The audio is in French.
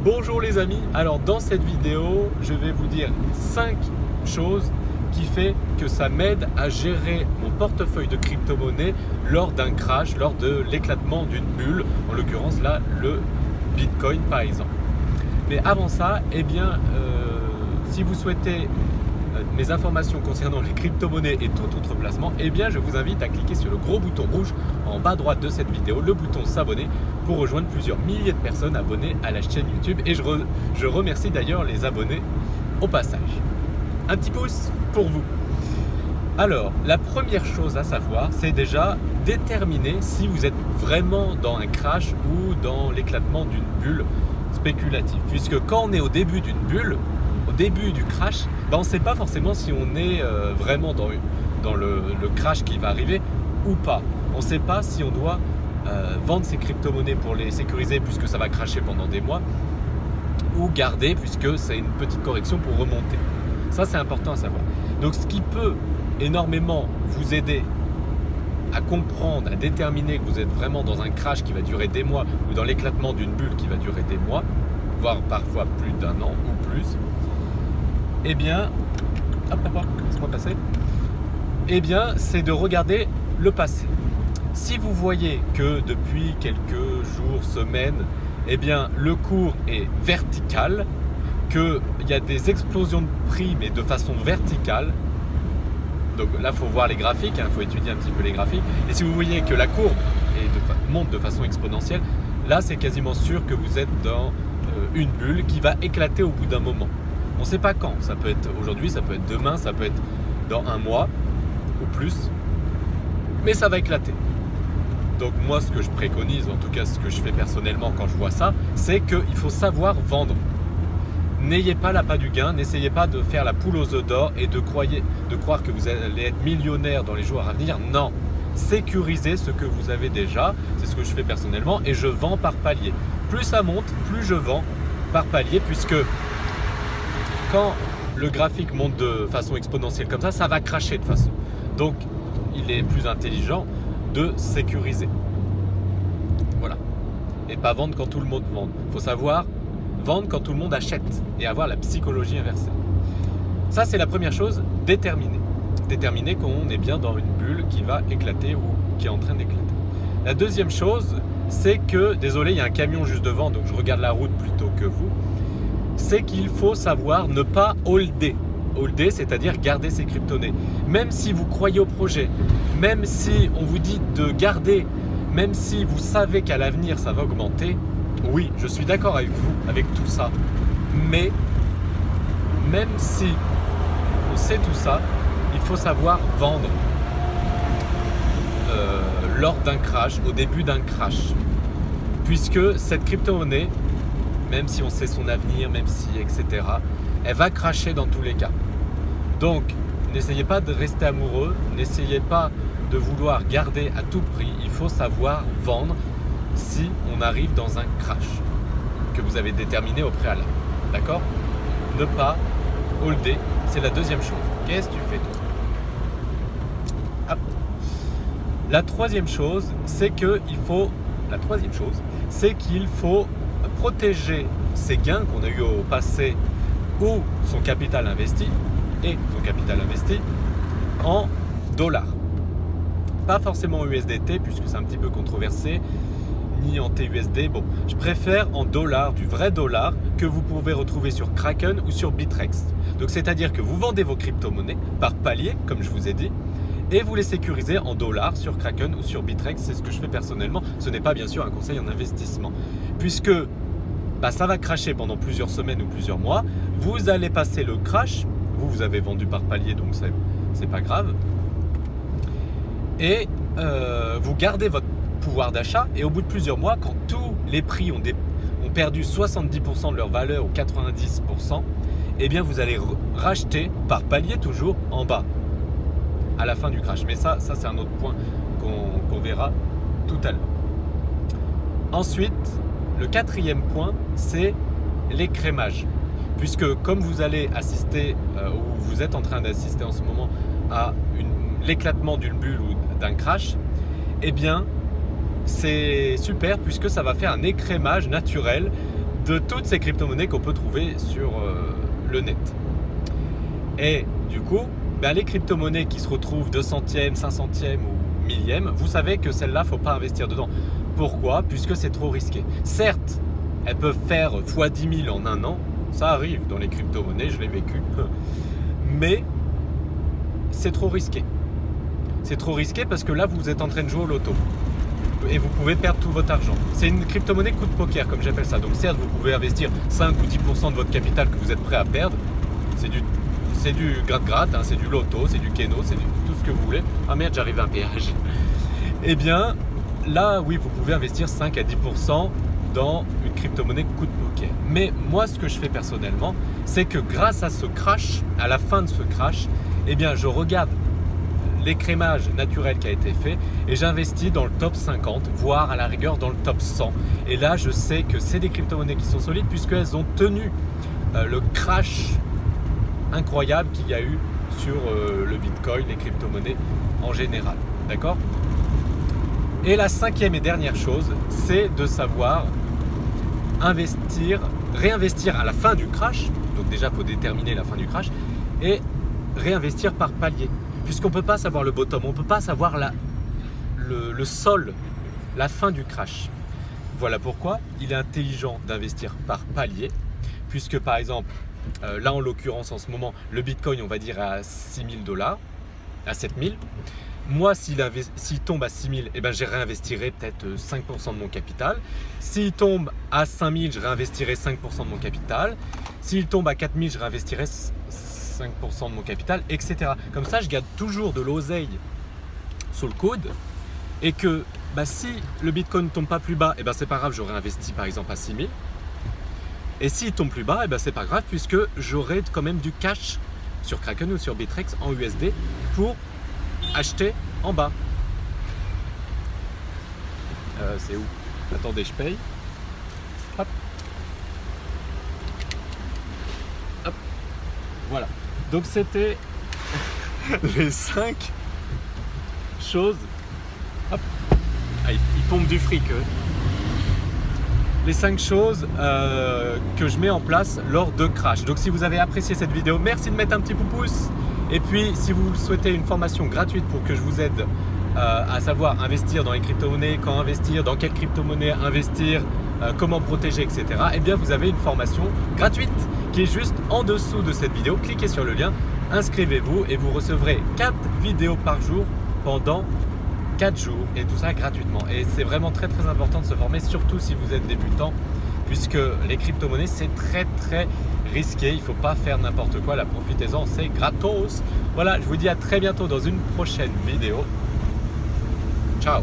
Bonjour les amis, alors dans cette vidéo, je vais vous dire 5 choses qui fait que ça m'aide à gérer mon portefeuille de crypto-monnaie lors d'un crash, lors de l'éclatement d'une bulle, en l'occurrence là, le Bitcoin par exemple. Mais avant ça, si vous souhaitez mes informations concernant les crypto-monnaies et tout autre placement, je vous invite à cliquer sur le gros bouton rouge en bas à droite de cette vidéo, le bouton s'abonner pour rejoindre plusieurs milliers de personnes abonnées à la chaîne YouTube. Et je remercie d'ailleurs les abonnés au passage. Un petit pouce pour vous. Alors, la première chose à savoir, c'est déjà déterminer si vous êtes vraiment dans un crash ou dans l'éclatement d'une bulle spéculative. Puisque quand on est au début d'une bulle, au début du crash, on ne sait pas forcément si on est vraiment dans le crash qui va arriver ou pas. On ne sait pas si on doit vendre ses crypto-monnaies pour les sécuriser puisque ça va crasher pendant des mois ou garder puisque c'est une petite correction pour remonter. Ça, c'est important à savoir. Donc, ce qui peut énormément vous aider à comprendre, à déterminer que vous êtes vraiment dans un crash qui va durer des mois ou dans l'éclatement d'une bulle qui va durer des mois, voire parfois plus d'un an ou plus, c'est de regarder le passé. Si vous voyez que depuis quelques jours, semaines, le cours est vertical, qu'il y a des explosions de prix mais de façon verticale, donc là il faut voir les graphiques, il faut étudier un petit peu les graphiques, et si vous voyez que la courbe monte de façon exponentielle, là c'est quasiment sûr que vous êtes dans une bulle qui va éclater au bout d'un moment. On ne sait pas quand, ça peut être aujourd'hui, ça peut être demain, ça peut être dans un mois ou plus, mais ça va éclater. Donc moi, ce que je préconise, en tout cas ce que je fais personnellement quand je vois ça, c'est qu'il faut savoir vendre. N'ayez pas l'appât du gain, n'essayez pas de faire la poule aux œufs d'or et de croire que vous allez être millionnaire dans les jours à venir. Non, sécurisez ce que vous avez déjà, c'est ce que je fais personnellement et je vends par palier. Plus ça monte, plus je vends par palier puisque quand le graphique monte de façon exponentielle comme ça va cracher de façon. Donc, il est plus intelligent de sécuriser. Voilà. Et pas vendre quand tout le monde vend. Il faut savoir vendre quand tout le monde achète et avoir la psychologie inversée. Ça, c'est la première chose, déterminer. Déterminer qu'on est bien dans une bulle qui va éclater ou qui est en train d'éclater. La deuxième chose, c'est que, désolé, il y a un camion juste devant, donc je regarde la route plutôt que vous, c'est qu'il faut savoir ne pas holder. Holder, c'est-à-dire garder ses crypto-monnaies. Même si vous croyez au projet, même si on vous dit de garder, même si vous savez qu'à l'avenir ça va augmenter, oui, je suis d'accord avec vous, avec tout ça. Mais même si on sait tout ça, il faut savoir vendre lors d'un crash, au début d'un crash. Puisque cette crypto-monnaie, même si on sait son avenir, même si etc., elle va crasher dans tous les cas. Donc, n'essayez pas de rester amoureux, n'essayez pas de vouloir garder à tout prix. Il faut savoir vendre si on arrive dans un crash que vous avez déterminé au préalable. D'accord? Ne pas holder, c'est la deuxième chose. Qu'est-ce que tu fais toi? Hop. La troisième chose, c'est qu'il faut protéger ses gains qu'on a eu au passé ou son capital investi en dollars. Pas forcément en USDT puisque c'est un petit peu controversé, ni en TUSD. Bon, je préfère en dollars, du vrai dollar que vous pouvez retrouver sur Kraken ou sur Bittrex. Donc c'est-à-dire que vous vendez vos crypto-monnaies par palier, comme je vous ai dit, et vous les sécurisez en dollars sur Kraken ou sur Bittrex. C'est ce que je fais personnellement. Ce n'est pas bien sûr un conseil en investissement puisque ça va crasher pendant plusieurs semaines ou plusieurs mois. Vous allez passer le crash. Vous avez vendu par palier, donc c'est pas grave. Et vous gardez votre pouvoir d'achat. Et au bout de plusieurs mois, quand tous les prix ont perdu 70% de leur valeur ou 90%, vous allez racheter par palier toujours en bas à la fin du crash. Mais ça c'est un autre point qu'on verra tout à l'heure. Ensuite, le quatrième point, c'est l'écrémage. Puisque comme vous allez assister, ou vous êtes en train d'assister en ce moment à l'éclatement d'une bulle ou d'un crash, c'est super puisque ça va faire un écrémage naturel de toutes ces crypto-monnaies qu'on peut trouver sur le net. Et du coup, les crypto-monnaies qui se retrouvent 200e, 500e ou 1000e, vous savez que celles-là, il ne faut pas investir dedans. Pourquoi? Puisque c'est trop risqué. Certes, elles peuvent faire x 10 000 en un an, ça arrive dans les crypto-monnaies, je l'ai vécu, mais c'est trop risqué. C'est trop risqué parce que là, vous êtes en train de jouer au loto et vous pouvez perdre tout votre argent. C'est une crypto-monnaie coup de poker, comme j'appelle ça. Donc certes, vous pouvez investir 5 ou 10% de votre capital que vous êtes prêt à perdre. C'est du gratte-gratte, hein, c'est du loto, c'est du keno, c'est tout ce que vous voulez. Ah merde, j'arrive à un péage. Eh bien, là, oui, vous pouvez investir 5 à 10% dans une crypto-monnaie coup de poker. Mais moi, ce que je fais personnellement, c'est que grâce à ce crash, à la fin de ce crash, eh bien, je regarde l'écrémage naturel qui a été fait et j'investis dans le top 50, voire à la rigueur dans le top 100. Et là, je sais que c'est des crypto-monnaies qui sont solides puisqu'elles ont tenu le crash incroyable qu'il y a eu sur le Bitcoin, les crypto-monnaies en général. D'accord? Et la cinquième et dernière chose, c'est de savoir réinvestir à la fin du crash. Donc déjà, il faut déterminer la fin du crash et réinvestir par palier. Puisqu'on ne peut pas savoir le bottom, on ne peut pas savoir le sol, la fin du crash. Voilà pourquoi il est intelligent d'investir par palier, puisque par exemple, là en l'occurrence en ce moment, le Bitcoin on va dire à 6 000 $, à 7 000. Moi s'il tombe à 6 000, eh ben, je réinvestirai peut-être 5% de mon capital. S'il tombe à 5 000, je réinvestirai 5% de mon capital. S'il tombe à 4 000, je réinvestirai 5% de mon capital, etc. Comme ça, je garde toujours de l'oseille sous le coude et que si le Bitcoin ne tombe pas plus bas, c'est pas grave, j'aurais investi par exemple à 6 000. Et s'il tombe plus bas, c'est pas grave puisque j'aurai quand même du cash sur Kraken ou sur Bittrex en USD pour acheter en bas. C'est où? Attendez, je paye. Hop. Hop. Voilà. Donc c'était les 5 choses. Hop. Ah, il pompe du fric. Les 5 choses que je mets en place lors de crash. Donc si vous avez apprécié cette vidéo, merci de mettre un petit pouce. Et puis si vous souhaitez une formation gratuite pour que je vous aide à savoir investir dans les crypto-monnaies, quand investir, dans quelle crypto-monnaie investir, comment protéger, etc. Eh bien vous avez une formation gratuite qui est juste en dessous de cette vidéo. Cliquez sur le lien, inscrivez-vous et vous recevrez 4 vidéos par jour pendant 4 jours et tout ça gratuitement. Et c'est vraiment très important de se former, surtout si vous êtes débutant, puisque les crypto-monnaies c'est très risqué, il ne faut pas faire n'importe quoi, là profitez-en, c'est gratos. Voilà, je vous dis à très bientôt dans une prochaine vidéo. Ciao.